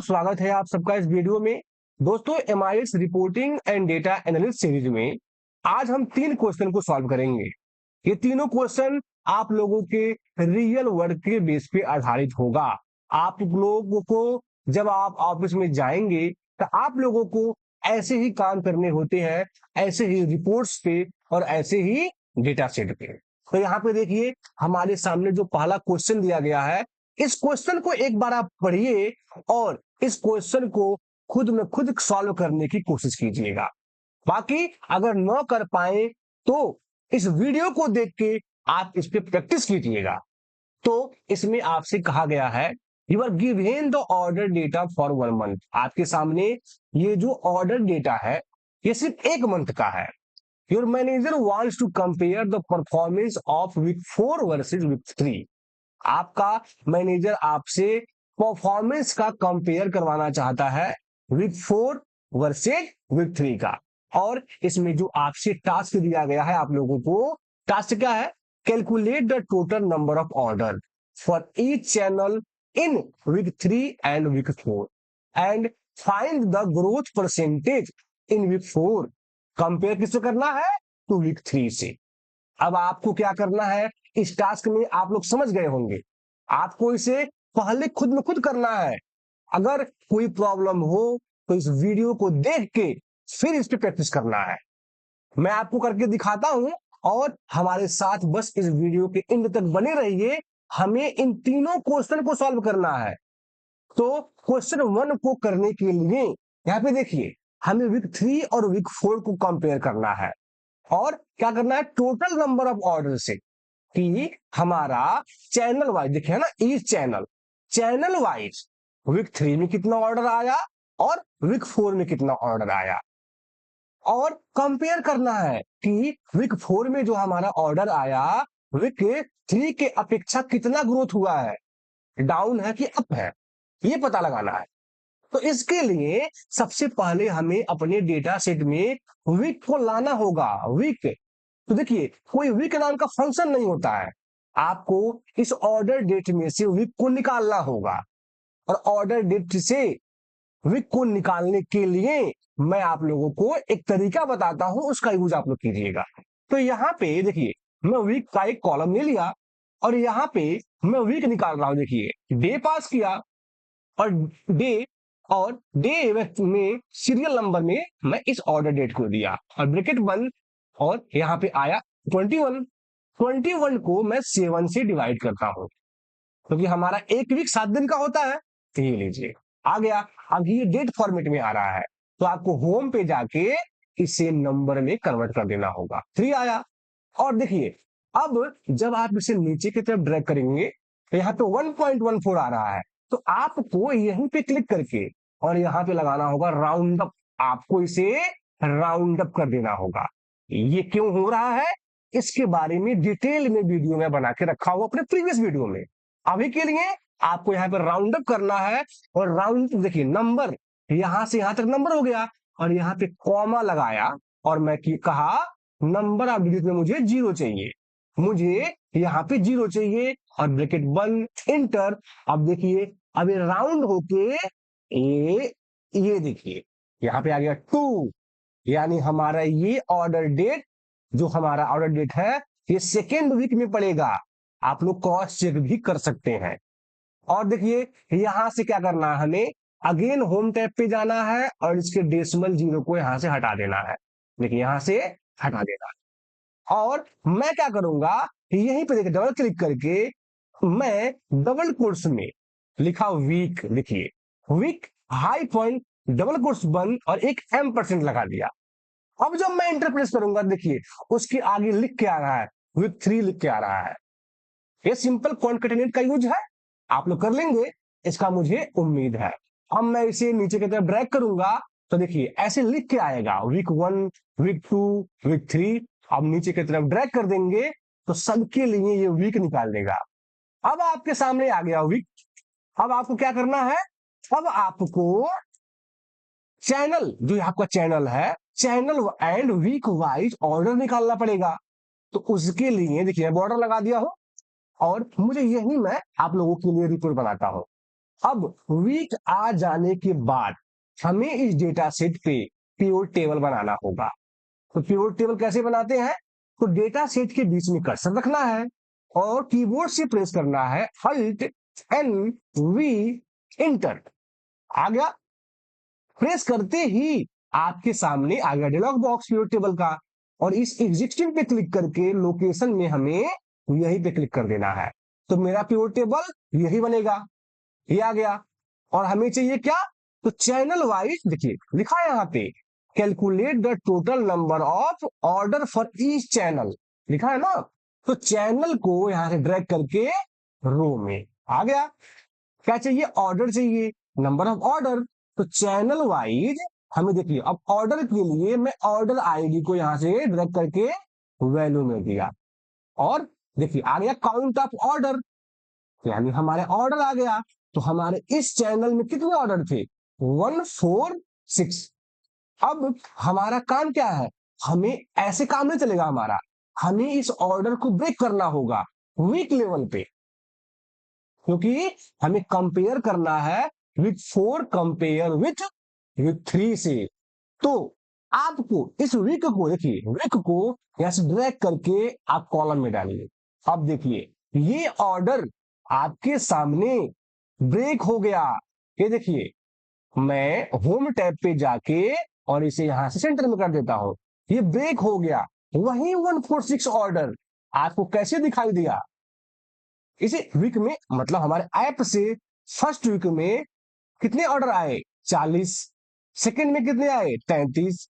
स्वागत है आप सबका इस वीडियो में। दोस्तों, MIS reporting and data analyst series में आज हम 3 क्वेश्चन को सॉल्व करेंगे। ये तीनों क्वेश्चन आप लोगों के रियल वर्क के बेस पे आधारित होगा। आप लोगों को जब आप ऑफिस में जाएंगे तो आप लोगों को ऐसे ही काम करने होते हैं, ऐसे ही रिपोर्ट्स पे और ऐसे ही डेटा सेट पे। तो यहाँ पे देखिए, हमारे सामने जो पहला क्वेश्चन दिया गया है, इस क्वेश्चन को एक बार आप पढ़िए और इस क्वेश्चन को खुद में खुद सॉल्व करने की कोशिश कीजिएगा। बाकी अगर न कर पाए तो इस वीडियो को देख के आप इस पे प्रैक्टिस कीजिएगा। तो इसमें आपसे कहा गया है, you are given the order data for 1 month. आपके सामने ये जो ऑर्डर डेटा है ये सिर्फ 1 मंथ का है। Your manager wants to compare the performance of week 4 versus week 3। आपका मैनेजर आपसे परफॉर्मेंस का कंपेयर करवाना चाहता है वीक 4 वर्सेज वीक 3 का। और इसमें जो आपसे टास्क दिया गया है आप लोगों को, टास्क क्या है? Calculate the total number of order for each channel in week 3 and week 4 and find the growth percentage in week 4। Compare किससे करना है? टू वीक 3 से। अब आपको क्या करना है, इस टास्क में आप लोग समझ गए होंगे। आपको इसे पहले खुद में खुद करना है। अगर कोई प्रॉब्लम हो तो इस वीडियो को देख के फिर इस पे प्रैक्टिस करना है। मैं आपको करके दिखाता हूं और हमारे साथ बस इस वीडियो के एंड तक बने रहिए। हमें इन तीनों क्वेश्चन को सॉल्व करना है। तो क्वेश्चन 1 को करने के लिए यहाँ पे देखिए, हमें वीक 3 और वीक 4 को कंपेयर करना है और क्या करना है, टोटल नंबर ऑफ ऑर्डर से कि हमारा चैनल वाइज देखिए ना, ईच चैनल वाइज वीक 3 में कितना ऑर्डर आया और वीक 4 में कितना ऑर्डर आया। और कंपेयर करना है कि वीक 4 में जो हमारा ऑर्डर आया वीक 3 के अपेक्षा कितना ग्रोथ हुआ है, डाउन है कि अप है, ये पता लगाना है। तो इसके लिए सबसे पहले हमें अपने डेटा सेट में वीक को लाना होगा। वीक, तो देखिए, कोई वीक नाम का फंक्शन नहीं होता है। आपको इस ऑर्डर डेट में से वीक को निकालना होगा और ऑर्डर डेट से वीक को निकालने के लिए मैं आप लोगों को एक तरीका बताता हूं, उसका यूज आप लोग कीजिएगा। तो यहाँ पे देखिए, मैं वीक का एक कॉलम ले लिया और यहाँ पे मैं वीक निकाल रहा हूं। देखिए, डे पास किया और डे में सीरियल नंबर में मैं इस ऑर्डर डेट को दिया और ब्रैकेट बंद और यहाँ पे आया 21। 21 को मैं 7 से डिवाइड करता हूं क्योंकि हमारा एक वीक 7 दिन का होता है। तो ये लीजिए आ गया। अब ये डेट फॉर्मेट में आ रहा है तो आपको होम पे जाके इसे नंबर में कन्वर्ट कर देना होगा। 3 आया। और देखिए, अब जब आप इसे नीचे की तरफ ड्रैग करेंगे तो यहाँ पे 1.14 आ रहा है। तो आपको यहीं पे क्लिक करके और यहाँ पे लगाना होगा राउंड अप। आपको इसे राउंड अप कर देना होगा। ये क्यों हो रहा है, इसके बारे में डिटेल में वीडियो में बना के रखा हुआ अपने प्रीवियस वीडियो में। अभी के लिए आपको यहाँ पे राउंड अप करना है और राउंड, देखिए नंबर यहां से यहां तक नंबर हो गया और यहाँ पे कॉमा लगाया और मैं कहा नंबर ऑफ डिजिट में मुझे 0 चाहिए, मुझे यहाँ पे 0 चाहिए और ब्रैकेट बंद, इंटर। अब देखिए, अब ये राउंड होके ये देखिए यहाँ पे आ गया 2, यानी हमारा ये ऑर्डर डेट, जो हमारा ऑर्डर डेट है ये सेकेंड वीक में पड़ेगा। आप लोग क्रॉस चेक भी कर सकते हैं। और देखिए, यहां से क्या करना है, हमें अगेन होम टैब पे जाना है और इसके डेसिमल 0 को यहां से हटा देना है। देखिए, यहां से हटा देना है। और मैं क्या करूंगा, यहीं पे देखिए डबल क्लिक करके मैं डबल कोट्स में लिखा वीक, लिखिए week high point double quotes बंद और एक M% लगा दिया। अब जब मैं इंटर प्रेस करूंगा, देखिए उसके आगे लिख के आ रहा है वीक 3 लिख के आ रहा है। ये सिंपल कॉन्केटेनेट का यूज है, आप लोग कर लेंगे, इसका मुझे उम्मीद है। अब मैं इसे नीचे की तरफ ड्रैग करूंगा तो देखिए ऐसे लिख के आएगा वीक 1, वीक 2, वीक 3। अब नीचे की तरफ ड्रैग कर देंगे तो सबके लिए ये वीक निकाल देगा। अब आपके सामने आ गया वीक। अब आपको क्या करना है, अब आपको चैनल, जो आपका चैनल है, channel and week wise order निकालना पड़ेगा। तो उसके लिए देखिए बॉर्डर लगा दिया हो और मुझे यही मैं आप लोगों के लिए रिपोर्ट बनाता हूं। अब वीक आ जाने के बाद हमें इस डेटा सेट पे पिवट टेबल बनाना होगा। तो पिवट टेबल कैसे बनाते हैं? तो डेटा सेट के बीच में कर्सर रखना है और कीबोर्ड से प्रेस करना है अल्ट एन वी इंटर। आ गया। प्रेस करते ही आपके सामने आ गया डायलॉग बॉक्स पिवट टेबल का, और इस एग्जिस्टिंग पे क्लिक करके लोकेशन में हमें यहीं पे क्लिक कर देना है। तो मेरा पिवट टेबल यही बनेगा, ये आ गया। और हमें चाहिए क्या? तो चैनल वाइज देखिए लिखा है यहाँ पे, calculate the total number of order for each channel, लिखा है ना। तो चैनल को यहां से ड्रैग करके रो में आ गया। क्या चाहिए? ऑर्डर चाहिए, नंबर ऑफ ऑर्डर। तो चैनल वाइज हमें देखिए, अब ऑर्डर के लिए मैं ऑर्डर आईडी को यहां से ड्रैग करके वैल्यू में दिया, और देखिए आ गया काउंट ऑफ ऑर्डर, यानी हमारे ऑर्डर आ गया। तो हमारे इस चैनल में कितने ऑर्डर थे? 146। अब हमारा काम क्या है? हमें ऐसे काम नहीं चलेगा हमारा, हमें इस ऑर्डर को ब्रेक करना होगा वीक लेवल पे, क्योंकि हमें कंपेयर करना है विथ 4 कंपेयर विथ 3 से। तो आपको इस वीक को देखिए, वीक को यहां से ड्रैग करके आप कॉलम में डालिए। अब देखिए ये ऑर्डर आपके सामने ब्रेक हो गया। ये देखिए मैं होम टैब पे जाके और इसे यहां से सेंटर में कर देता हूं, ये ब्रेक हो गया। वही 146 ऑर्डर आपको कैसे दिखाई दिया? इसी वीक में, मतलब हमारे ऐप से फर्स्ट वीक में कितने ऑर्डर आए? 40। सेकंड में कितने आए? 33।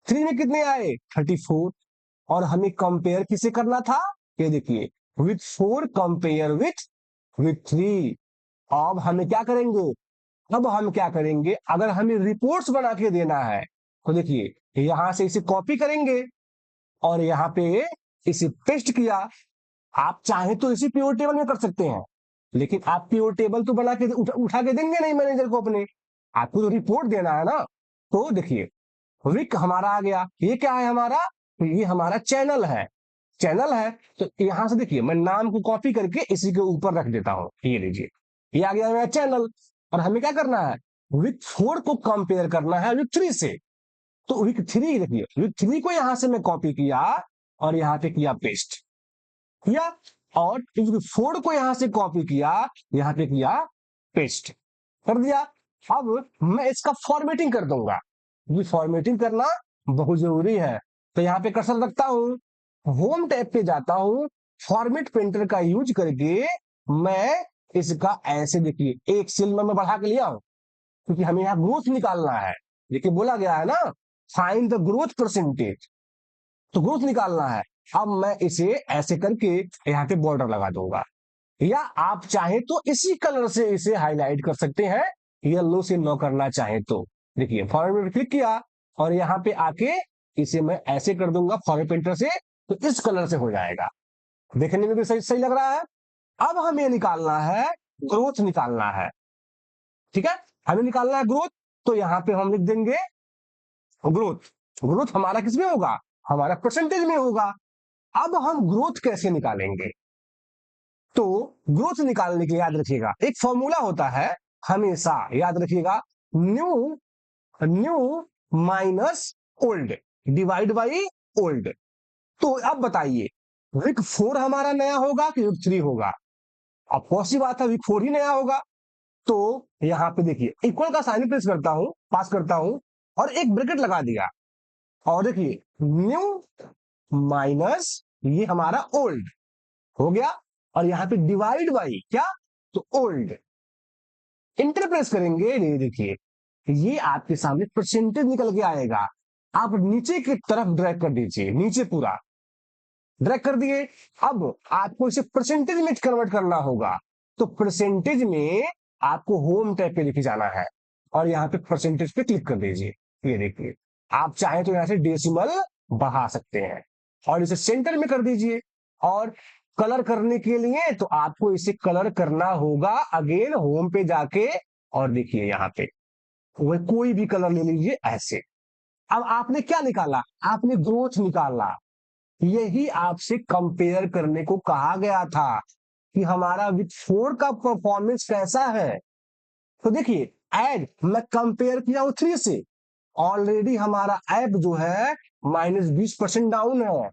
3 में कितने आए? 34। और हमें कंपेयर किसे करना था? ये देखिए विथ 4 कंपेयर विथ 3। अब हमें क्या करेंगे? अब हम क्या करेंगे, अगर हमें रिपोर्ट्स बना के देना है तो देखिए यहां से इसे कॉपी करेंगे और यहाँ पे इसे पेस्ट किया। आप चाहे तो इसी पीओ टेबल में कर सकते हैं, लेकिन आप पीओ टेबल तो बना के उठा के देंगे नहीं मैनेजर को अपने, आपको तो रिपोर्ट देना है ना। तो देखिए विक हमारा आ गया। ये क्या है हमारा? तो ये हमारा चैनल है, चैनल है। तो यहां से देखिए मैं नाम को कॉपी करके इसी के ऊपर रख देता हूं, ये लीजिए, ये आ गया मेरा चैनल। और हमें क्या करना है? विक 4 को कंपेयर करना है विक 3 से। तो विक 3 देखिए, विक 3 को यहां से मैं कॉपी किया और यहां पे किया पेस्ट किया, और विक 4 को यहां से कॉपी किया, यहां पे किया पेस्ट कर दिया। अब मैं इसका फॉर्मेटिंग कर दूंगा, ये फॉर्मेटिंग करना बहुत जरूरी है। तो यहां पे कर्सर रखता हूं, होम टैब पे जाता हूं, फॉर्मेट प्रिंटर का यूज करके मैं इसका ऐसे देखिए एक सेल में मैं बढ़ा के लिया हूं, क्योंकि हमें यहां ग्रोथ निकालना है। देखिए बोला गया है ना, फाइंड द ग्रोथ परसेंटेज, तो ग्रोथ निकालना है। अब मैं इसे ऐसे करके यहाँ पे बॉर्डर लगा दूंगा, या आप चाहे तो इसी कलर से इसे हाईलाइट कर सकते हैं, येलो से नो करना चाहे तो। देखिए फॉर्मेट में क्लिक किया और यहाँ पे आके इसे मैं ऐसे कर दूंगा फॉर्मेट पेंटर से, तो इस कलर से हो जाएगा, देखने में भी सही सही लग रहा है। अब हमें निकालना है ग्रोथ, निकालना है, ठीक है, हमें निकालना है ग्रोथ। तो यहाँ पे हम लिख देंगे ग्रोथ। ग्रोथ हमारा किस में होगा? हमारा परसेंटेज में होगा। अब हम ग्रोथ कैसे निकालेंगे? तो ग्रोथ निकालने के लिए याद रखिएगा एक फॉर्मूला होता है, हमेशा याद रखिएगा, new new minus old divide by old. तो अब बताइए विक 4 हमारा नया होगा कि विक 3 होगा? अब पॉसिबल बात है विक 4 ही नया होगा। तो यहां पे देखिए इक्वल का साइन प्रेस करता हूं, पास करता हूं, और एक ब्रैकेट लगा दिया, और देखिए न्यू माइनस ये हमारा ओल्ड हो गया, और यहां पे डिवाइड बाई क्या? तो ओल्ड। इंटर प्रेस करेंगे, ये देखिए ये आपके सामने परसेंटेज निकल के आएगा। आप नीचे की तरफ ड्रैग कर दीजिए, नीचे पूरा ड्रैग कर दिए। अब आपको इसे परसेंटेज में कन्वर्ट करना होगा। तो परसेंटेज में आपको होम टैब पे लेके जाना है और यहाँ पे परसेंटेज पे क्लिक कर दीजिए। ये देखिए आप चाहे तो यहाँ से डेसिमल बढ़ा सकते हैं और इसे सेंटर में कर दीजिए। और कलर करने के लिए तो आपको इसे कलर करना होगा अगेन होम पे जाके, और देखिए यहाँ पे वह कोई भी कलर ले लीजिए ऐसे। अब आपने क्या निकाला? आपने ग्रोथ निकाला। यही आपसे कंपेयर करने को कहा गया था कि हमारा विथ 4 का परफॉर्मेंस कैसा है। तो देखिए एड मैं कंपेयर किया हूं 3 से, ऑलरेडी हमारा ऐप जो है -20% डाउन है।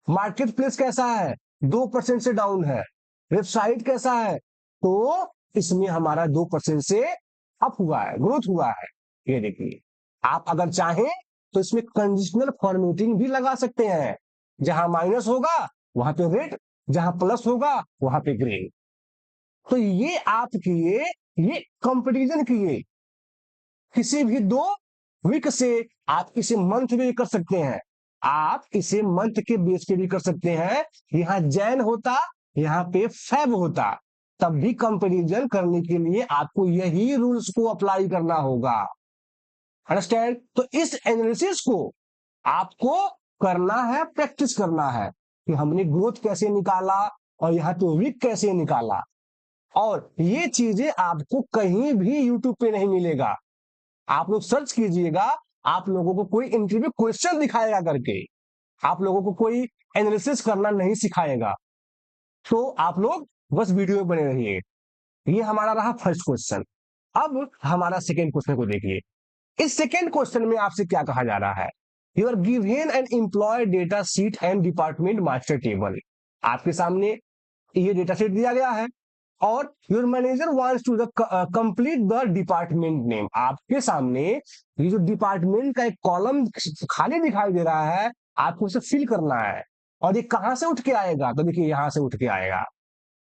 मार्केट प्लेस कैसा है, 2% से डाउन है। वेबसाइट कैसा है, तो इसमें हमारा 2% से अप हुआ है, ग्रोथ हुआ है। ये देखिए, आप अगर चाहें तो इसमें कंडीशनल फॉर्मेटिंग भी लगा सकते हैं। जहां माइनस होगा वहां पे रेड, जहां प्लस होगा वहां पे ग्रीन। तो ये आप किए, ये कंपेरिजन किए किसी भी दो वीक से। आप इसे मंथ भी कर सकते हैं, आप इसे मंथ के बेस पे भी कर सकते हैं। यहां जैन होता, यहां पे फेब होता, तब भी कंपैरिजन करने के लिए आपको यही रूल्स को अप्लाई करना होगा। अंडरस्टैंड? तो इस एनालिसिस को आपको करना है, प्रैक्टिस करना है कि हमने ग्रोथ कैसे निकाला और यहाँ पे वीक कैसे निकाला। और ये चीजें आपको कहीं भी यूट्यूब पे नहीं मिलेगा। आप लोग सर्च कीजिएगा, आप लोगों को कोई इंटरव्यू क्वेश्चन दिखाएगा करके, आप लोगों को कोई एनालिसिस करना नहीं सिखाएगा। तो आप लोग बस वीडियो में बने रहिए। ये हमारा रहा फर्स्ट क्वेश्चन। अब हमारा सेकेंड क्वेश्चन को देखिए। इस सेकेंड क्वेश्चन में आपसे क्या कहा जा रहा है, you are given an employ data sheet and department master table. आपके सामने ये डेटा शीट दिया गया है और your manager wants to the complete the department name. आपके सामने ये जो डिपार्टमेंट का एक कॉलम खाली दिखाई दे रहा है, आपको उसे फिल करना है। और ये कहां से उठ के आएगा, तो देखिए यहां से उठ के आएगा।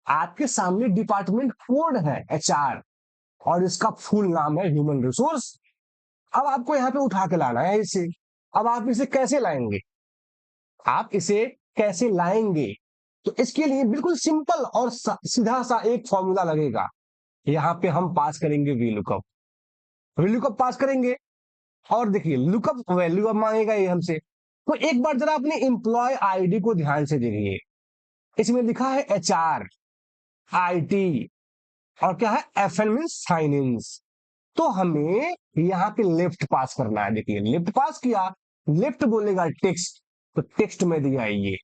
आपके सामने डिपार्टमेंट कोड है HR और इसका फुल नाम है ह्यूमन रिसोर्स। अब आपको यहाँ पे उठा के लाना है इसे। अब आप इसे कैसे लाएंगे, आप इसे कैसे लाएंगे? तो इसके लिए बिल्कुल सिंपल और सीधा सा एक फॉर्मूला लगेगा। यहाँ पे हम पास करेंगे वी लुकअप पास करेंगे। और देखिए लुकअप वैल्यू अब मांगेगा ये हमसे। तो एक बार जरा अपने एम्प्लॉय आईडी को ध्यान से देखिए, इसमें लिखा है HR IT और क्या है FN मीन साइन इन। तो हमें यहाँ पे लेफ्ट पास करना है। देखिए लेफ्ट पास किया, लेफ्ट बोलेगा टेक्स्ट, तो टेक्स्ट में दिया है ये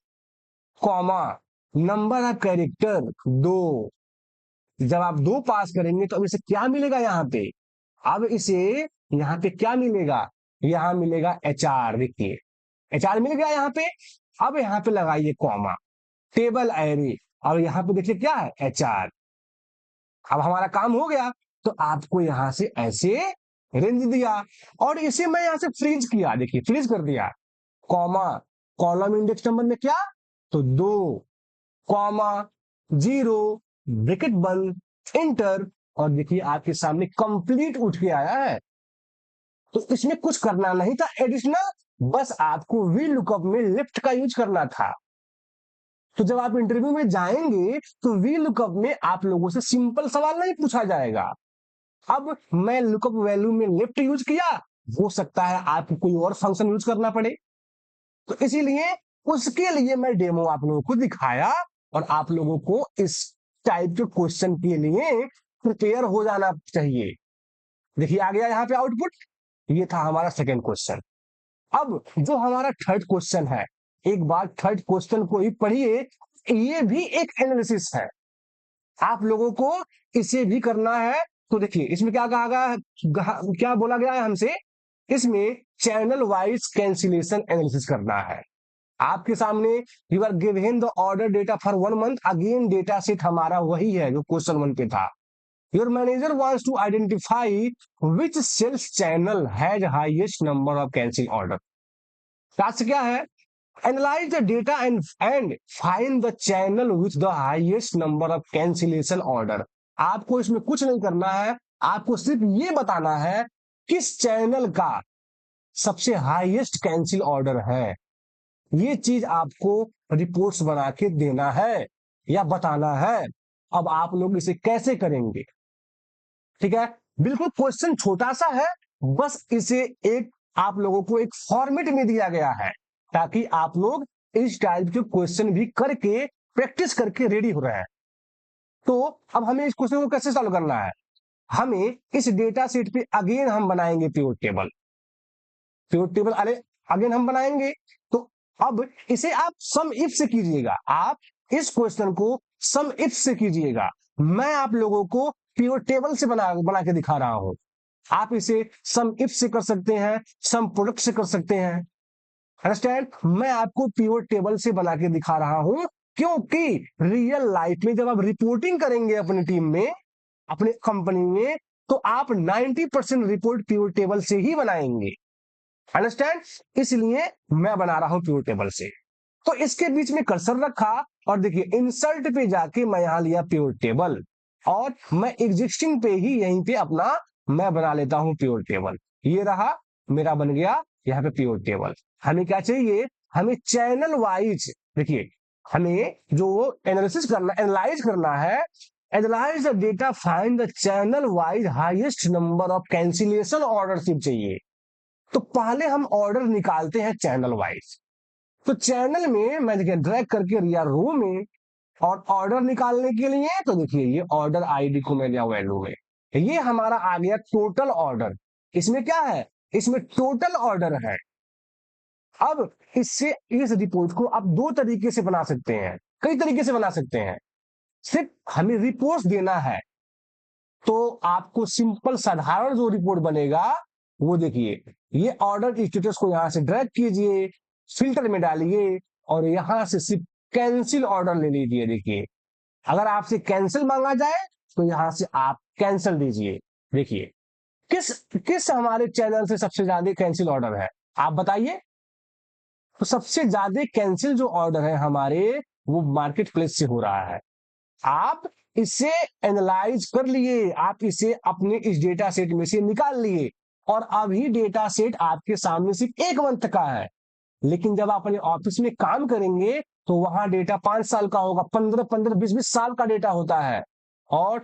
कॉमा, नंबर ऑफ कैरेक्टर 2। जब आप 2 पास करेंगे तो अब इसे क्या मिलेगा यहाँ पे, अब इसे यहाँ पे क्या मिलेगा, यहाँ मिलेगा HR। देखिए HR मिल गया यहाँ पे। अब यहाँ पे लगाइए कॉमा, टेबल एरे, और यहाँ पे देखिए क्या है HR। अब हमारा काम हो गया। तो आपको यहां से ऐसे रेंज दिया और इसे मैं यहां से फ्रीज किया। देखिए फ्रीज कर दिया, कॉमा, कॉलम इंडेक्स नंबर में क्या, तो 2, कॉमा, 0, ब्रैकेट बंद, इंटर। और देखिए आपके सामने कंप्लीट उठ के आया है। तो इसमें कुछ करना नहीं था एडिशनल, बस आपको वी लुकअप में लेफ्ट का यूज करना था। तो जब आप इंटरव्यू में जाएंगे तो वी लुकअप में आप लोगों से सिंपल सवाल नहीं पूछा जाएगा। अब मैं लुकअप वैल्यू में लेफ्ट यूज किया, हो सकता है आपको कोई और फंक्शन यूज करना पड़े, तो इसीलिए उसके लिए मैं डेमो आप लोगों को दिखाया और आप लोगों को इस टाइप के क्वेश्चन के लिए प्रिपेयर हो जाना चाहिए। देखिए आ गया यहाँ पे आउटपुट। ये था हमारा सेकेंड क्वेश्चन। अब जो हमारा थर्ड क्वेश्चन है, एक बार थर्ड क्वेश्चन को ही पढ़िए। ये भी एक एनालिसिस है, आप लोगों को इसे भी करना है। तो देखिए इसमें क्या कहा गया है, क्या बोला गया है हमसे, इसमें चैनल वाइज कैंसिलेशन एनालिसिस करना है। आपके सामने you are given the order data for 1 month. Again data set हमारा वही है जो क्वेश्चन 1 पे था। Your manager wants to identify which sales channel has highest number of cancel order. Task क्या है, analyze the data and find the channel with the highest number of cancellation order। आपको इसमें कुछ नहीं करना है, आपको सिर्फ ये बताना है किस चैनल का सबसे हाईएस्ट कैंसिल ऑर्डर है। ये चीज आपको रिपोर्ट्स बना के देना है या बताना है। अब आप लोग इसे कैसे करेंगे, ठीक है, बिल्कुल क्वेश्चन छोटा सा है, बस इसे एक आप लोगों को एक फॉर्मेट में दिया गया है ताकि आप लोग इस टाइप के क्वेश्चन भी करके प्रैक्टिस करके रेडी हो रहे हैं। तो अब हमें इस क्वेश्चन को कैसे सॉल्व करना है, हमें इस डेटा सेट पे अगेन हम बनाएंगे प्योर टेबल अरे अगेन हम बनाएंगे। तो अब इसे आप सम इफ से कीजिएगा, आप इस क्वेश्चन को सम इफ से कीजिएगा। मैं आप लोगों को पिवट टेबल से बना के दिखा रहा हूं। आप इसे सम इफ से कर सकते हैं, सम प्रोडक्ट से कर सकते हैं। अंडरस्टैंड? मैं आपको पिवट टेबल से बना के दिखा रहा हूं क्योंकि रियल लाइफ में जब आप रिपोर्टिंग करेंगे अपनी टीम में, अपनी कंपनी में, तो आप 90% रिपोर्ट पिवट टेबल से ही बनाएंगे। अंडरस्टैंड? इसलिए मैं बना रहा हूं पिवट टेबल से। तो इसके बीच में कर्सर रखा और देखिए इंसर्ट पे जाके मैं यहां लिया पिवट टेबल और मैं एग्जिस्टिंग पे ही यहीं पे अपना मैं बना लेता हूं पिवट टेबल। ये रहा मेरा बन गया यहाँ पे पिवट टेबल। हमें क्या चाहिए? हमें चैनल वाइज, देखिए हमें जो एनालिसिस करना, एनालाइज करना है, analyse the data, find the channel wise highest number of cancellation ordership चाहिए। तो पहले हम ऑर्डर निकालते हैं चैनल वाइज। तो चैनल में मैं देखिए ड्रैग करके रिया रो में, और ऑर्डर निकालने के लिए तो देखिए ये ऑर्डर आईडी को मैं लिया वैल्यू में, ये हमारा आ गया टोटल ऑर्डर। इसमें क्या है? इसमें टोटल ऑर्डर है। अब इससे इस रिपोर्ट को आप दो तरीके से बना सकते हैं, कई तरीके से बना सकते हैं। सिर्फ हमें रिपोर्ट देना है तो आपको सिंपल साधारण जो रिपोर्ट बनेगा वो देखिए, ये ऑर्डर स्टेटस को यहां से ड्रैग कीजिए, फिल्टर में डालिए और यहां से सिर्फ कैंसिल ऑर्डर ले लीजिए। देखिए अगर आपसे कैंसिल मांगा जाए तो यहां से आप कैंसिल दीजिए। देखिए किस किस हमारे चैनल से सबसे ज्यादा कैंसिल ऑर्डर है आप बताइए। तो सबसे ज्यादा कैंसिल जो ऑर्डर है हमारे, वो मार्केट प्लेस से हो रहा है। आप इसे एनालाइज कर लिए, आप इसे अपने इस डेटा सेट में से निकाल लिए और अभी डेटा सेट आपके सामने सिर्फ 1 मंथ का है। लेकिन जब आप अपने ऑफिस में काम करेंगे तो वहां डेटा 5 साल का होगा, 15-15, 20-20 साल का डेटा होता है और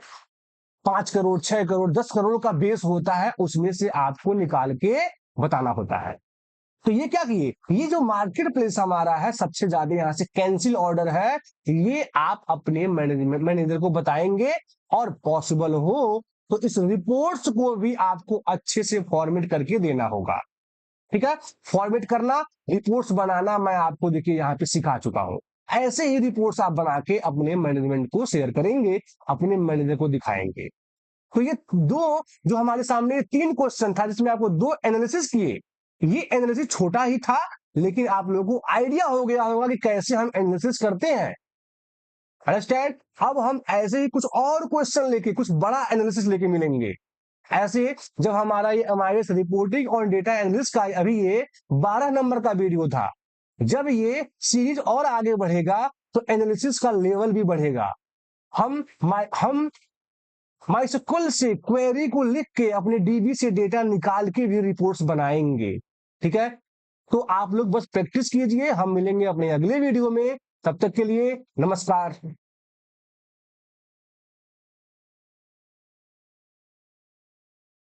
5 करोड़, 6 करोड़, 10 करोड़ का बेस होता है, उसमें से आपको निकाल के बताना होता है। तो ये क्या किए, ये जो मार्केट प्लेस हमारा है सबसे ज्यादा यहाँ से कैंसिल ऑर्डर है, ये आप अपने मैनेजमेंट मैनेजर को बताएंगे और पॉसिबल हो तो इस रिपोर्ट्स को भी आपको अच्छे से फॉर्मेट करके देना होगा। ठीक है? फॉर्मेट करना, रिपोर्ट्स बनाना मैं आपको देखिए यहाँ पे सिखा चुका हूं। ऐसे ही रिपोर्ट्स आप बना के अपने मैनेजमेंट को शेयर करेंगे, अपने मैनेजर को दिखाएंगे। तो ये दो जो हमारे सामने 3 क्वेश्चन था जिसमें आपको 2 एनालिसिस किए, ये एनालिसिस छोटा ही था लेकिन आप लोगों को आइडिया हो गया होगा कि कैसे हम एनालिसिस करते हैं। अंडरस्टैंड? अब हम ऐसे ही कुछ और क्वेश्चन लेके, कुछ बड़ा एनालिसिस लेके मिलेंगे। ऐसे जब हमारा ये एमआईएस रिपोर्टिंग और डेटा एनालिसिस का अभी ये 12 नंबर का वीडियो था, जब ये सीरीज और आगे बढ़ेगा तो एनालिसिस का लेवल भी बढ़ेगा। हम माइस्क्ल से क्वेरी को लिख के अपने डीबी से डेटा निकाल के भी रिपोर्ट्स बनाएंगे। ठीक है? तो आप लोग बस प्रैक्टिस कीजिए, हम मिलेंगे अपने अगले वीडियो में। तब तक के लिए नमस्कार।